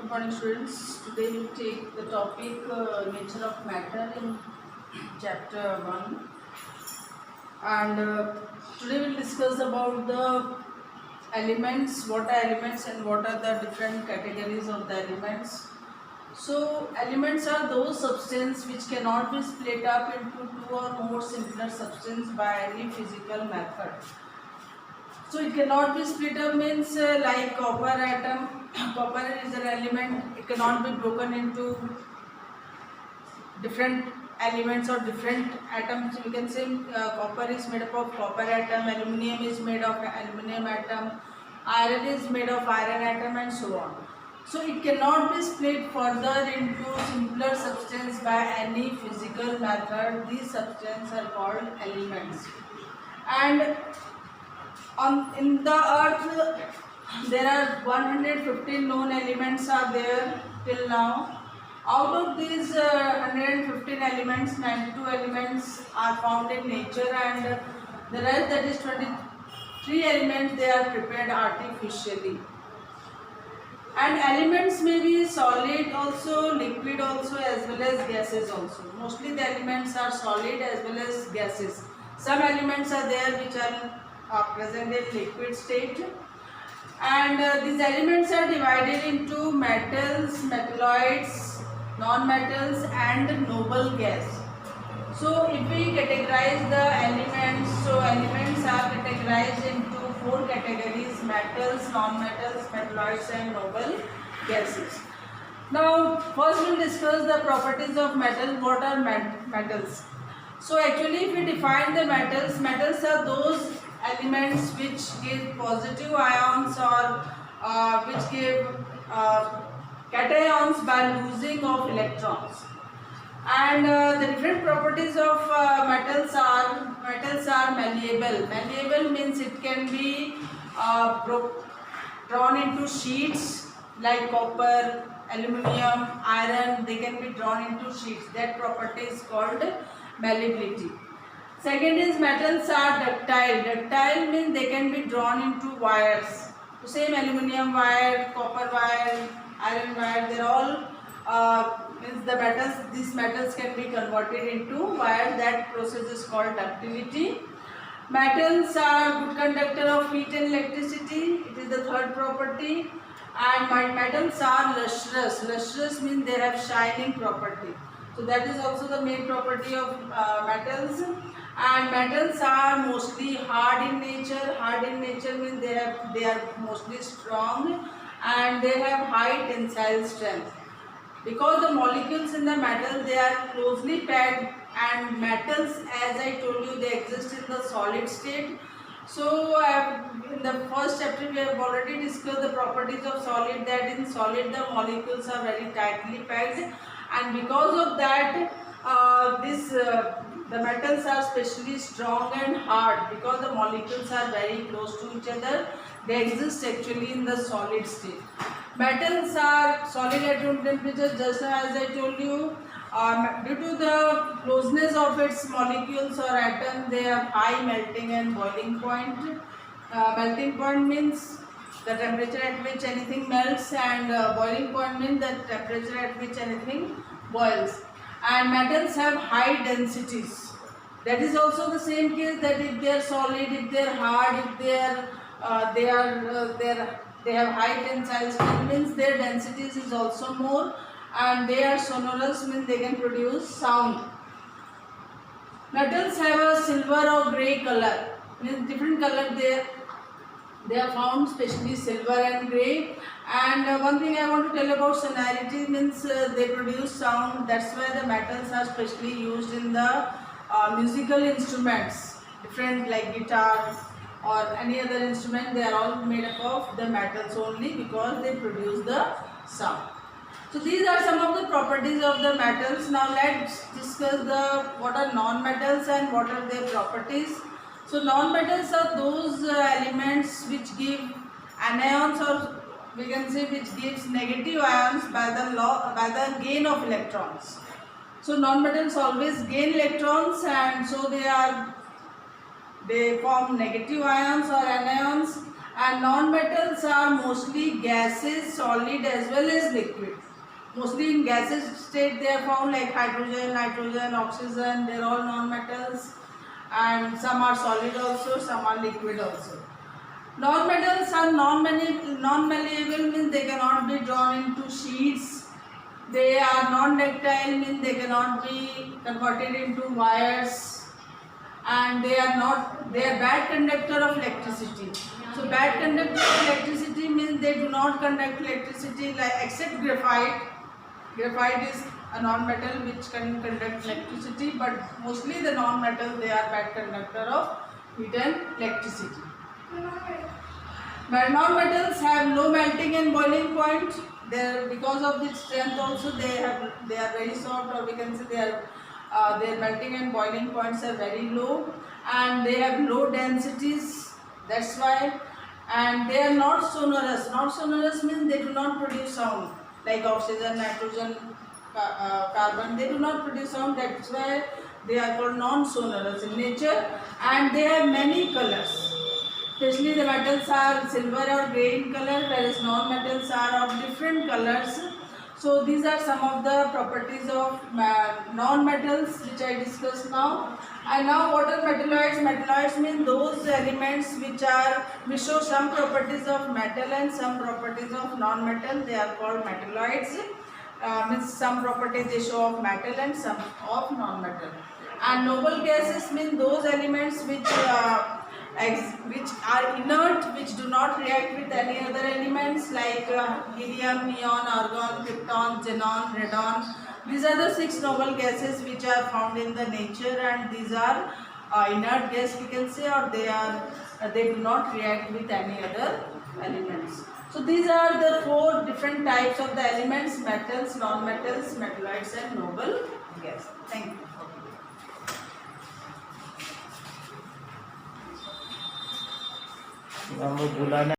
Good morning, students. Today we take the topic nature of matter in chapter 1, and today we'll discuss about the elements, what are elements and what are the different categories of the elements. So elements are those substances which cannot be split up into two or more simpler substances by any physical method. So it cannot be split up means like copper atom. Copper is an element. It cannot be broken into different elements or different atoms. We can say copper is made up of copper atom, aluminium is made of aluminium atom, iron is made of iron atom, and so on. So it cannot be split further into simpler substance by any physical method. These substances are called elements. And in the earth there are 115 known elements are there till now. Out of these 115 elements, 92 elements are found in nature, and the rest, that is 23 elements, they are prepared artificially. And elements may be solid also, liquid also, as well as gases also. Mostly the elements are solid as well as gases. Some elements are there which are present in liquid state. And these elements are divided into metals, metalloids, non-metals, and noble gas. So if we categorize the elements, so elements are categorized into four categories: metals, non-metals, metalloids, and noble gases. Now first we will discuss the properties of metal. What are metals? So actually if we define the metals, metals are those elements which give positive ions or which give cations by losing of electrons. And the different properties of metals are malleable. Malleable means it can be drawn into sheets like copper, aluminium, iron. They can be drawn into sheets. That property is called malleability. Second is metals are ductile. Ductile means they can be drawn into wires. So same aluminium wire, copper wire, iron wire, they are all means the metals. These metals can be converted into wire. That process is called ductility. Metals are good conductor of heat and electricity. It is the third property. And metals are lustrous. Lustrous means they have shining property. So that is also the main property of metals. And metals are mostly hard in nature. Hard in nature means they are mostly strong and they have high tensile strength. Because the molecules in the metal, they are closely packed, and metals, as I told you, they exist in the solid state. So in the first chapter we have already discussed the properties of solid, that in solid the molecules are very tightly packed, and because of that the metals are especially strong and hard because the molecules are very close to each other. They exist actually in the solid state. Metals are solid at room temperature, just as I told you. Due to the closeness of its molecules or atoms, they have high melting and boiling point. Melting point means the temperature at which anything melts, and boiling point means the temperature at which anything boils. And metals have high densities. That is also the same case, that if they are solid, if they are hard, if they have high tensile strength, means their densities is also more, and they are sonorous, means they can produce sound. Metals have a silver or grey color, means different color they are found, especially silver and grey. And one thing I want to tell about sonority means they produce sound. That's why the metals are specially used in the musical instruments, different like guitar or any other instrument. They are all made up of the metals only because they produce the sound. So these are some of the properties of the metals. Now let's discuss what are non-metals and what are their properties. So non-metals are those elements which give anions, or we can say which gives negative ions by the gain of electrons. So non-metals always gain electrons, and so they form negative ions or anions, And non-metals are mostly gases, solid as well as liquid. Mostly in gases state they are found, like hydrogen, nitrogen, oxygen, they are all non-metals. And some are solid also, some are liquid also. Non-metals are non-malleable, means they cannot be drawn into sheets. They are non-ductile, means they cannot be converted into wires. And they are bad conductor of electricity. So bad conductor of electricity means they do not conduct electricity, like except graphite. Graphite is a non-metal which can conduct electricity, but mostly the non-metal, they are bad conductor of heat and electricity. But non-metals have low melting and boiling point. Because of this strength also they are very soft, or we can say their melting and boiling points are very low, and they have low densities. That's why. And they are not sonorous. Not sonorous means they do not produce sound, like oxygen, nitrogen, carbon. They do not produce sound. That's why they are called non-sonorous in nature, and they have many colors. Especially the metals are silver or grey in color, whereas non-metals are of different colors. So these are some of the properties of non-metals which I discussed now. And now what are metalloids? Metalloids mean those elements which show some properties of metal and some properties of non-metal. They are called metalloids. Means some properties they show of metal and some of non-metal. And noble gases mean those elements which are inert, which do not react with any other elements, like helium, neon, argon, krypton, xenon, radon. These are the 6 noble gases which are found in the nature, and these are inert gas, we can say, or they do not react with any other elements. So these are the 4 different types of the elements: metals, non-metals, metalloids and noble gas. Thank you. हम लोग बुलाना